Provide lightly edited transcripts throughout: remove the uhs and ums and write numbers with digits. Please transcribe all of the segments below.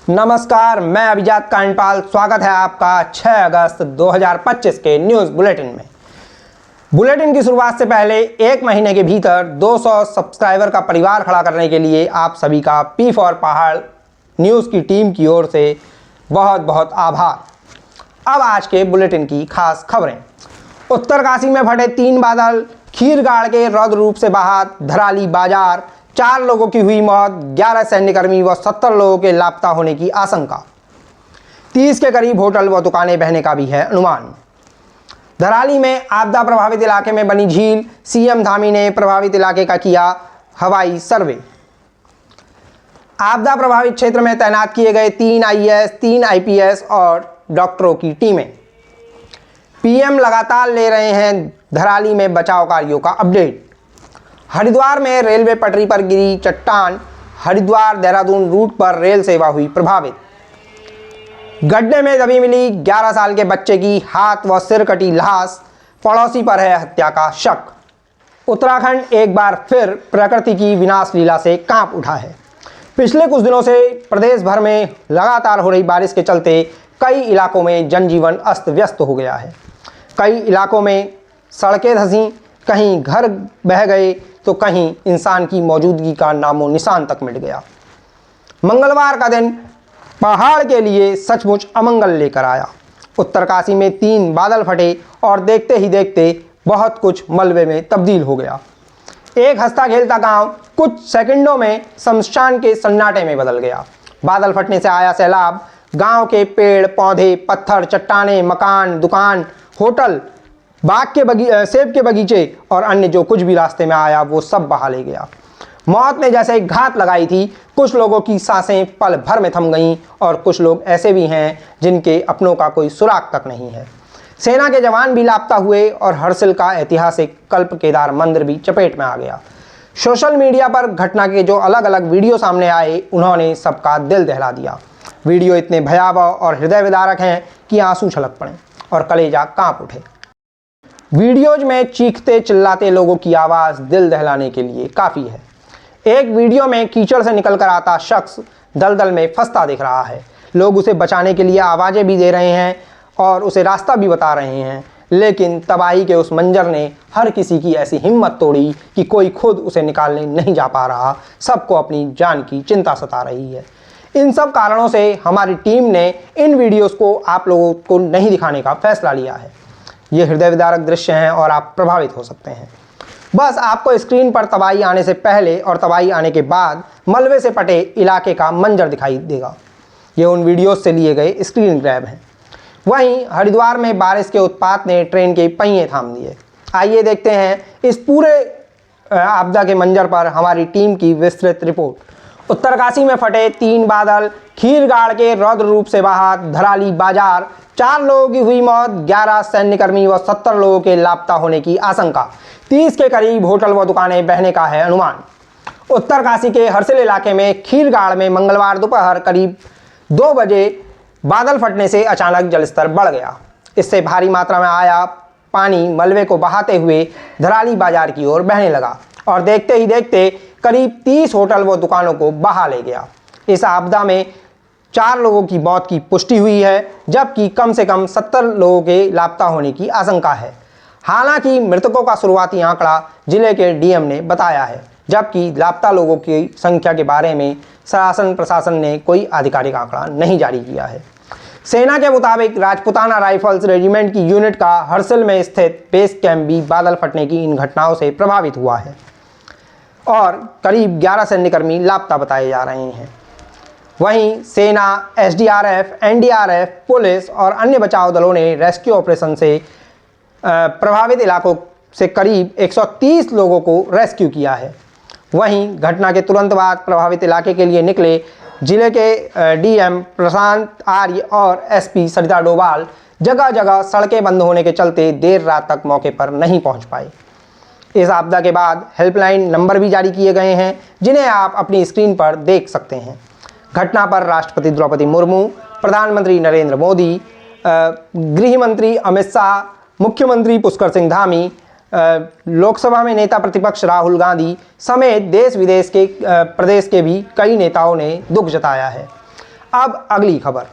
नमस्कार, मैं अभिजात कांडपाल। स्वागत है आपका 6 अगस्त 2025 के न्यूज़ बुलेटिन में। बुलेटिन की शुरुआत से पहले एक महीने के भीतर 200 सब्सक्राइबर का परिवार खड़ा करने के लिए आप सभी का पी फॉर पहाड़ न्यूज़ की टीम की ओर से बहुत बहुत आभार। अब आज के बुलेटिन की खास खबरें। उत्तरकाशी में फटे 3 बादल, खीरगाड़ के रौद्र रूप से बहा धराली बाजार, 4 लोगों की हुई मौत, 11 सैन्यकर्मी व 70 लोगों के लापता होने की आशंका। 30 के करीब होटल व दुकानें बहने का भी है अनुमान। धराली में आपदा प्रभावित इलाके में बनी झील, सीएम धामी ने प्रभावित इलाके का किया हवाई सर्वे। आपदा प्रभावित क्षेत्र में तैनात किए गए 3 आईएएस, 3 आईपीएस और डॉक्टरों की टीमें। पीएम लगातार ले रहे हैं धराली में बचाव कार्यों का अपडेट। हरिद्वार में रेलवे पटरी पर गिरी चट्टान, हरिद्वार देहरादून रूट पर रेल सेवा हुई प्रभावित। गड्ढे में दबी मिली 11 साल के बच्चे की हाथ व सिर कटी लाश, पड़ोसी पर है हत्या का शक। उत्तराखंड एक बार फिर प्रकृति की विनाश लीला से कांप उठा है। पिछले कुछ दिनों से प्रदेश भर में लगातार हो रही बारिश के चलते कई इलाकों में जनजीवन अस्त व्यस्त हो गया है। कई इलाकों में सड़कें धंसी, कहीं घर बह गए तो कहीं इंसान की मौजूदगी का नामो निशान तक मिट गया। मंगलवार का दिन पहाड़ के लिए सचमुच अमंगल लेकर आया। उत्तरकाशी में 3 बादल फटे और देखते ही देखते बहुत कुछ मलबे में तब्दील हो गया। एक हंसता खेलता गांव कुछ सेकंडों में शमशान के सन्नाटे में बदल गया। बादल फटने से आया सैलाब गांव के पेड़ पौधे, पत्थर, चट्टानें, मकान, दुकान, होटल, सेब के बगीचे और अन्य जो कुछ भी रास्ते में आया वो सब बहा ले गया। मौत ने जैसे घात लगाई थी, कुछ लोगों की सांसें पल भर में थम गईं और कुछ लोग ऐसे भी हैं जिनके अपनों का कोई सुराग तक नहीं है। सेना के जवान भी लापता हुए और हर्षिल का ऐतिहासिक कल्प केदार मंदिर भी चपेट में आ गया। सोशल मीडिया पर घटना के जो अलग अलग वीडियो सामने आए उन्होंने सबका दिल दहला दिया। वीडियो इतने भयावह और हृदय विदारक हैं कि आंसू छलक पड़े और कलेजा कांप उठे। वीडियोज में चीखते चिल्लाते लोगों की आवाज़ दिल दहलाने के लिए काफ़ी है। एक वीडियो में कीचड़ से निकलकर आता शख्स दलदल में फंसता दिख रहा है। लोग उसे बचाने के लिए आवाज़ें भी दे रहे हैं और उसे रास्ता भी बता रहे हैं, लेकिन तबाही के उस मंजर ने हर किसी की ऐसी हिम्मत तोड़ी कि कोई खुद उसे निकालने नहीं जा पा रहा। सबको अपनी जान की चिंता सता रही है। इन सब कारणों से हमारी टीम ने इन वीडियोज़ को आप लोगों को नहीं दिखाने का फैसला लिया है। ये हृदय विदारक दृश्य हैं और आप प्रभावित हो सकते हैं। बस आपको स्क्रीन पर तबाही आने से पहले और तबाही आने के बाद मलबे से पटे इलाके का मंजर दिखाई देगा। ये उन वीडियोस से लिए गए स्क्रीन ग्रैब हैं। वहीं हरिद्वार में बारिश के उत्पात ने ट्रेन के पहिए थाम दिए। आइए देखते हैं इस पूरे आपदा के मंजर पर हमारी टीम की विस्तृत रिपोर्ट। उत्तरकाशी में फटे 3 बादल, खीरगाड़ के रौद्र रूप से बहा धराली बाजार, 4 लोगों की हुई मौत, 11 सैन्यकर्मी व 70 लोगों के लापता होने की आशंका। 30 के करीब होटल व दुकानें बहने का है अनुमान। उत्तरकाशी के हर्षिल इलाके में खीरगाड़ में मंगलवार दोपहर करीब 2 बजे बादल फटने से अचानक जलस्तर बढ़ गया। इससे भारी मात्रा में आया पानी मलबे को बहाते हुए धराली बाजार की ओर बहने लगा और देखते ही देखते करीब 30 होटल व दुकानों को बहा ले गया। इस आपदा में 4 लोगों की मौत की पुष्टि हुई है, जबकि कम से कम 70 लोगों के लापता होने की आशंका है। हालांकि मृतकों का शुरुआती आंकड़ा जिले के डीएम ने बताया है, जबकि लापता लोगों की संख्या के बारे में शासन प्रशासन ने कोई आधिकारिक आंकड़ा नहीं जारी किया है। सेना के मुताबिक राजपुताना राइफल्स रेजिमेंट की यूनिट का हर्षिल में स्थित बेस कैंप भी बादल फटने की इन घटनाओं से प्रभावित हुआ है और करीब 11 सैन्यकर्मी लापता बताए जा रहे हैं। वहीं सेना, एसडीआरएफ, एनडीआरएफ, पुलिस और अन्य बचाव दलों ने रेस्क्यू ऑपरेशन से प्रभावित इलाकों से करीब 130 लोगों को रेस्क्यू किया है। वहीं घटना के तुरंत बाद प्रभावित इलाके के लिए निकले जिले के डीएम प्रशांत आर्य और एसपी सरिता डोभाल जगह जगह सड़कें बंद होने के चलते देर रात तक मौके पर नहीं पहुंच पाए। इस आपदा के बाद हेल्पलाइन नंबर भी जारी किए गए हैं, जिन्हें आप अपनी स्क्रीन पर देख सकते हैं। घटना पर राष्ट्रपति द्रौपदी मुर्मू, प्रधानमंत्री नरेंद्र मोदी, गृह मंत्री अमित शाह, मुख्यमंत्री पुष्कर सिंह धामी, लोकसभा में नेता प्रतिपक्ष राहुल गांधी समेत देश विदेश के प्रदेश के भी कई नेताओं ने दुख जताया है। अब अगली खबर,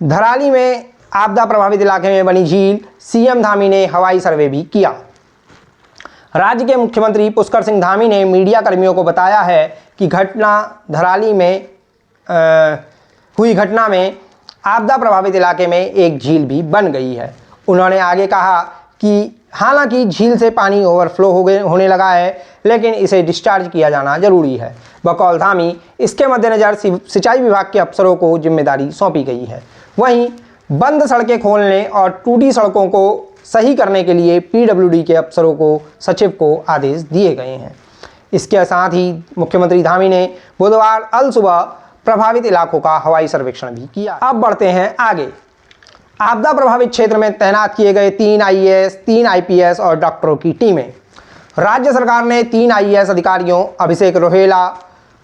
धराली में आपदा प्रभावित इलाके में बनी झील, सीएम धामी ने हवाई सर्वे भी किया। राज्य के मुख्यमंत्री पुष्कर सिंह धामी ने मीडिया कर्मियों को बताया है कि धराली में हुई घटना में आपदा प्रभावित इलाके में एक झील भी बन गई है। उन्होंने आगे कहा कि हालांकि झील से पानी ओवरफ्लो होने लगा है, लेकिन इसे डिस्चार्ज किया जाना जरूरी है। बकौल धामी, इसके मद्देनज़र सिंचाई विभाग के अफसरों को जिम्मेदारी सौंपी गई है। वहीं बंद सड़कें खोलने और टूटी सड़कों को सही करने के लिए पीडब्ल्यूडी के अफसरों को सचिव को आदेश दिए गए हैं। इसके साथ ही मुख्यमंत्री धामी ने बुधवार अल सुबह प्रभावित इलाकों का हवाई सर्वेक्षण भी किया। अब बढ़ते हैं आगे। आपदा प्रभावित क्षेत्र में तैनात किए गए 3 आईएएस, 3 आईपीएस और डॉक्टरों की टीमें। राज्य सरकार ने 3 आईएएस अधिकारियों अभिषेक रोहेला,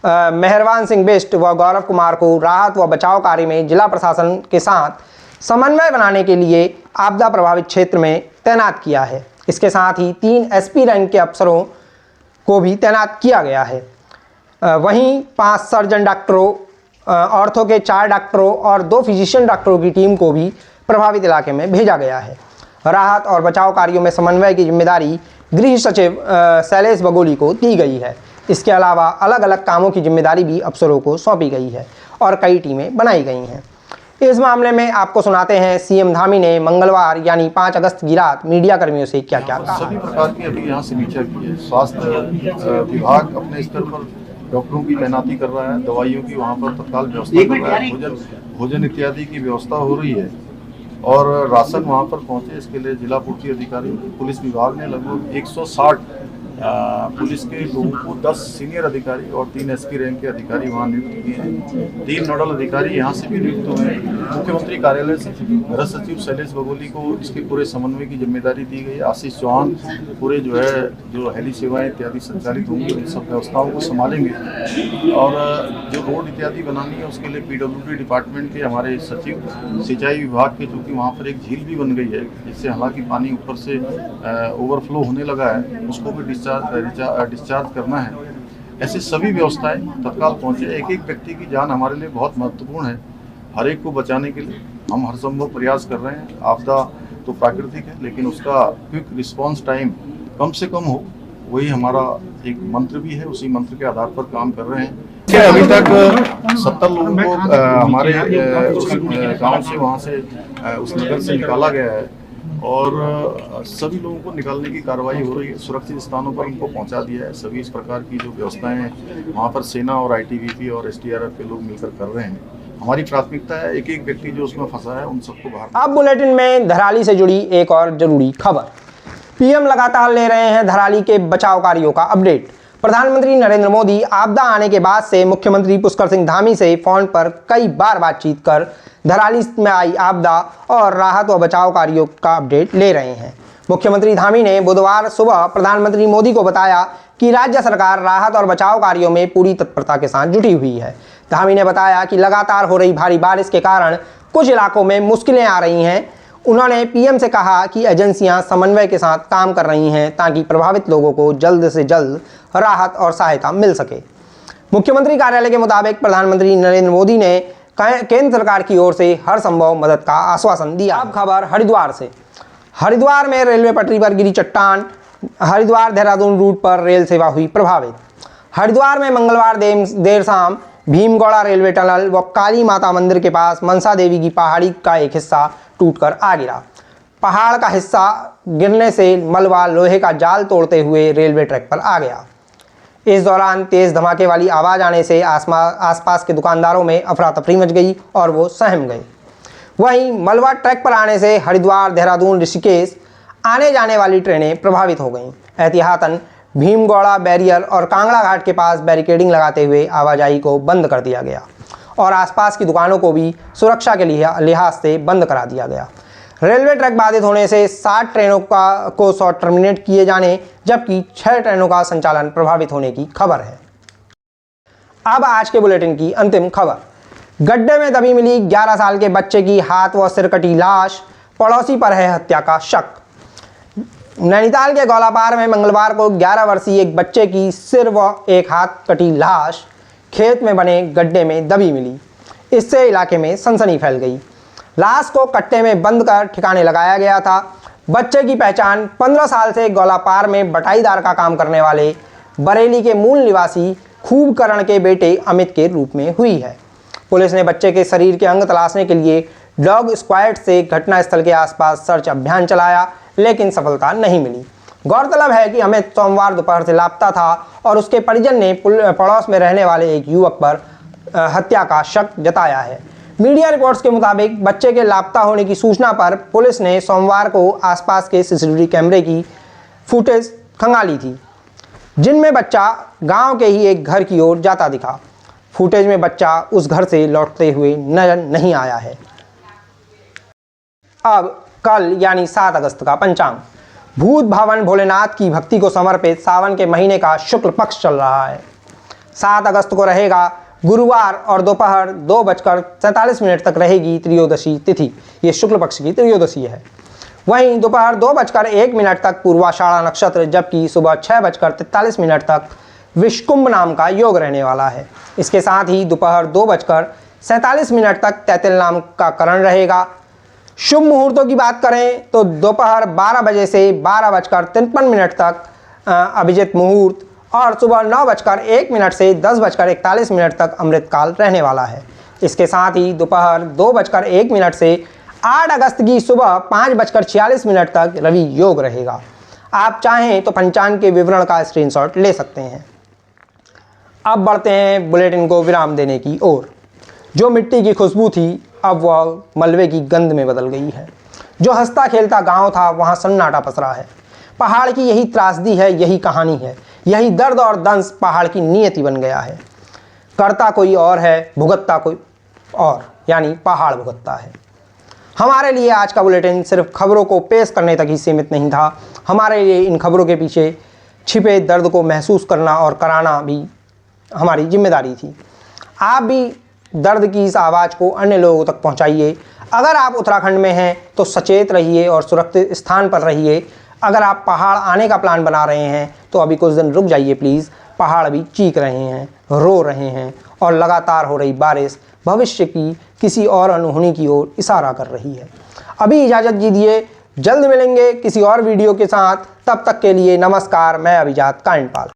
मेहरबान सिंह बिष्ट व गौरव कुमार को राहत व बचाव कार्य में जिला प्रशासन के साथ समन्वय बनाने के लिए आपदा प्रभावित क्षेत्र में तैनात किया है। इसके साथ ही 3 एसपी रैंक के अफसरों को भी तैनात किया गया है। वहीं 5 सर्जन डॉक्टरों, ऑर्थो के 4 डॉक्टरों और 2 फिजिशियन डॉक्टरों की टीम को भी प्रभावित इलाके में भेजा गया है। राहत और बचाव कार्यों में समन्वय की जिम्मेदारी गृह सचिव शैलेश बगोली को दी गई है। इसके अलावा अलग अलग कामों की जिम्मेदारी भी अफसरों को सौंपी गई है और कई टीमें बनाई गई हैं। इस मामले में आपको सुनाते हैं सीएम धामी ने मंगलवार यानी 5 अगस्त की रात मीडिया कर्मियों से क्या क्या कहा। सभी प्रकार की अभी यहाँ समीक्षा की है। स्वास्थ्य विभाग अपने स्तर पर डॉक्टरों की तैनाती कर रहा है, दवाइयों की वहाँ पर तत्काल व्यवस्था कर रहा है, भोजन इत्यादि की व्यवस्था हो रही है और राशन वहाँ पर पहुँचे इसके लिए जिला पूर्ति अधिकारी, पुलिस विभाग ने लगभग 160 पुलिस के लोगों को 10 सीनियर अधिकारी और 3 एसपी रैंक के अधिकारी वहाँ नियुक्त किए हैं। 3 नोडल अधिकारी यहाँ से भी नियुक्त हुए हैं। मुख्यमंत्री कार्यालय से गृह सचिव शैलेश बगोली को इसके पूरे समन्वय की जिम्मेदारी दी गई है। आशीष चौहान पूरे जो हेली सेवाएं इत्यादि संचालित होंगी उन सब व्यवस्थाओं को संभालेंगे और जो रोड इत्यादि बनानी है उसके लिए पीडब्ल्यूडी डिपार्टमेंट के हमारे सचिव सिंचाई विभाग के, चूँकि वहाँ पर एक झील भी बन गई है जिससे हालांकि पानी ऊपर से ओवरफ्लो होने लगा है, उसको भी डिस्चार्ज करना है। ऐसी सभी व्यवस्थाएं तत्काल पहुंचे। एक एक व्यक्ति की जान हमारे लिए बहुत महत्वपूर्ण है। हर एक को बचाने के लिए हम हर संभव प्रयास कर रहे हैं। आपदा तो प्राकृतिक है, लेकिन उसका क्विक रिस्पांस टाइम कम से कम हो, वही हमारा एक मंत्र भी है। उसी मंत्र के आधार पर काम कर रहे हैं। अभी तक 70 लोगों को हमारे गाँव से वहाँ से उस नगर से निकाला गया है और सभी लोगों को निकालने की कार्रवाई हो रही है। सुरक्षित स्थानों पर उनको पहुंचा दिया है। सभी इस प्रकार की जो व्यवस्थाएं हैं वहां पर सेना और आईटीबीपी और एसडीआरएफ के लोग मिलकर कर रहे हैं। हमारी प्राथमिकता है एक एक व्यक्ति जो उसमें फंसा है उन सबको बाहर। अब बुलेटिन में धराली से जुड़ी एक और जरूरी खबर। पीएम लगातार ले रहे हैं धराली के बचाव कार्यों का अपडेट। प्रधानमंत्री नरेंद्र मोदी आपदा आने के बाद से मुख्यमंत्री पुष्कर सिंह धामी से फोन पर कई बार बातचीत कर धराली में आई आपदा और राहत व बचाव कार्यों का अपडेट ले रहे हैं। मुख्यमंत्री धामी ने बुधवार सुबह प्रधानमंत्री मोदी को बताया कि राज्य सरकार राहत और बचाव कार्यों में पूरी तत्परता के साथ जुटी हुई है। धामी ने बताया कि लगातार हो रही भारी बारिश के कारण कुछ इलाकों में मुश्किलें आ रही हैं। उन्होंने पीएम से कहा कि एजेंसियां समन्वय के साथ काम कर रही हैं ताकि प्रभावित लोगों को जल्द से जल्द राहत और सहायता मिल सके। मुख्यमंत्री कार्यालय के मुताबिक प्रधानमंत्री नरेंद्र मोदी ने केंद्र सरकार की ओर से हर संभव मदद का आश्वासन दिया। अब खबर हरिद्वार से। हरिद्वार में रेलवे पटरी पर गिरी चट्टान, हरिद्वार देहरादून रूट पर रेल सेवा हुई प्रभावित। हरिद्वार में मंगलवार देर शाम भीमगौड़ा रेलवे टनल व काली माता मंदिर के पास मनसा देवी की पहाड़ी का एक हिस्सा टूटकर आ गिरा। पहाड़ का हिस्सा गिरने से मलबा लोहे का जाल तोड़ते हुए रेलवे ट्रैक पर आ गया। इस दौरान तेज धमाके वाली आवाज़ आने से आसपास के दुकानदारों में अफरा तफरी मच गई और वो सहम गए। वहीं मलबा ट्रैक पर आने से हरिद्वार, देहरादून, ऋषिकेश आने जाने वाली ट्रेनें प्रभावित हो गईं। एहतियातन भीमगौड़ा बैरियर और कांगड़ा घाट के पास बैरिकेडिंग लगाते हुए आवाजाही को बंद कर दिया गया और आसपास की दुकानों को भी सुरक्षा के लिहाज से बंद करा दिया गया। रेलवे ट्रैक बाधित होने से 60 ट्रेनों को टर्मिनेट किए जाने जबकि 6 ट्रेनों का संचालन प्रभावित होने की खबर है। अब आज के बुलेटिन की अंतिम खबर। गड्ढे में दबी मिली 11 साल के बच्चे की हाथ व सिर कटी लाश, पड़ोसी पर है हत्या का शक। नैनीताल के गौलापार में मंगलवार को 11 वर्षीय एक बच्चे की सिर व एक हाथ कटी लाश खेत में बने गड्ढे में दबी मिली। इससे इलाके में सनसनी फैल गई। लाश को कट्टे में बंद कर ठिकाने लगाया गया था। बच्चे की पहचान 15 साल से गौलापार में बटाईदार का काम करने वाले बरेली के मूल निवासी खूबकरण के बेटे अमित के रूप में हुई है। पुलिस ने बच्चे के शरीर के अंग तलाशने के लिए डॉग स्क्वाड से घटनास्थल के आसपास सर्च अभियान चलाया, लेकिन सफलता नहीं मिली। गौरतलब है कि अमित सोमवार दोपहर से लापता था और उसके परिजन ने पड़ोस में रहने वाले एक युवक पर हत्या का शक जताया है। मीडिया रिपोर्ट्स के मुताबिक बच्चे के लापता होने की सूचना पर पुलिस ने सोमवार को आसपास के सीसीटीवी कैमरे की फुटेज खंगाली थी, जिनमें बच्चा गांव के ही एक घर की ओर जाता दिखा। फुटेज में बच्चा उस घर से लौटते हुए नजर नहीं आया है। अब कल यानी 7 अगस्त का पंचांग। भूत भवन भोलेनाथ की भक्ति को समर्पित सावन के महीने का शुक्ल पक्ष चल रहा है। 7 अगस्त को रहेगा गुरुवार और दोपहर 2:47 तक रहेगी त्रयोदशी तिथि। ये शुक्ल पक्ष की त्रयोदशी है। वहीं दोपहर 2:01 तक पूर्वाषाढ़ा नक्षत्र, जबकि सुबह 6:43 तक विषकुंभ नाम का योग रहने वाला है। इसके साथ ही दोपहर 2:47 तक तैतिल नाम का करण रहेगा। शुभ मुहूर्तों की बात करें तो दोपहर 12 बजे से 12:53 तक अभिजित मुहूर्त और सुबह 9:01 से 10:41 तक अमृतकाल रहने वाला है। इसके साथ ही दोपहर 2:01 से 8 अगस्त की सुबह 5:46 तक रवि योग रहेगा। आप चाहें तो पंचांग के विवरण का स्क्रीनशॉट ले सकते हैं। अब बढ़ते हैं बुलेटिन को विराम देने की ओर। जो मिट्टी की खुशबू थी अब वह मलबे की गंध में बदल गई है। जो हंसता खेलता गांव था वहां सन्नाटा पसरा है। पहाड़ की यही त्रासदी है, यही कहानी है, यही दर्द और दंश पहाड़ की नियति बन गया है। करता कोई और है, भुगतता कोई और, यानी पहाड़ भुगतता है। हमारे लिए आज का बुलेटिन सिर्फ खबरों को पेश करने तक ही सीमित नहीं था। हमारे लिए इन खबरों के पीछे छिपे दर्द को महसूस करना और कराना भी हमारी जिम्मेदारी थी। आप भी दर्द की इस आवाज़ को अन्य लोगों तक पहुंचाइए। अगर आप उत्तराखंड में हैं तो सचेत रहिए और सुरक्षित स्थान पर रहिए। अगर आप पहाड़ आने का प्लान बना रहे हैं तो अभी कुछ दिन रुक जाइए प्लीज़। पहाड़ भी चीख रहे हैं, रो रहे हैं और लगातार हो रही बारिश भविष्य की किसी और अनहोनी की ओर इशारा कर रही है। अभी इजाज़त दीजिए, जल्द मिलेंगे किसी और वीडियो के साथ। तब तक के लिए नमस्कार। मैं अभिजात कांडपाल।